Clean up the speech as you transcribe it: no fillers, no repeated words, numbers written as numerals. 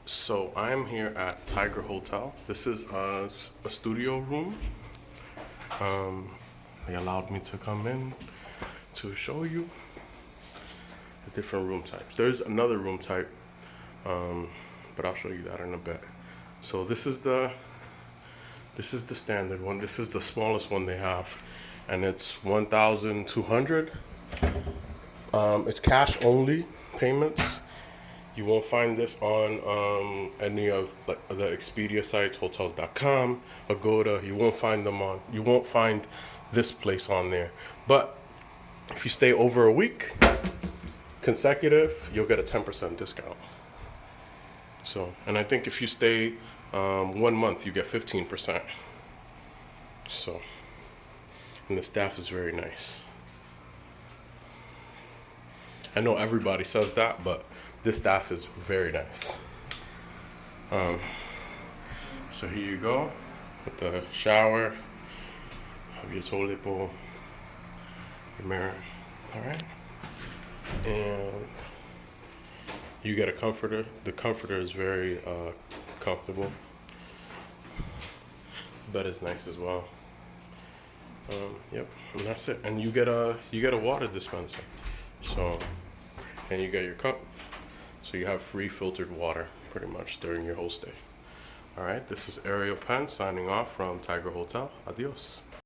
So I'm here at Tiger Hotel. This is a studio room. They allowed me to come in to show you the different room types. There's another room type, but I'll show you that in a bit. So this is the standard one. This is the smallest one they have, and it's 1,200. It's cash only payments. You won't find this on any of the Expedia sites, hotels.com, Agoda. You won't find them on. You won't find this place on there. But if you stay over a week consecutive, you'll get a 10% discount. So, and I think if you stay 1 month, you get 15%. So, and the staff is very nice. I know everybody says that, but this staff is very nice. So here you go with the shower, have your toilet bowl, your mirror, all right? And you get a comforter. The comforter is very comfortable. The bed is nice as well. Yep, and that's it. And you get a water dispenser. So, and you get your cup. So you have free filtered water pretty much during your whole stay. All right, this is Penn signing off from Tiger Hotel. Adios.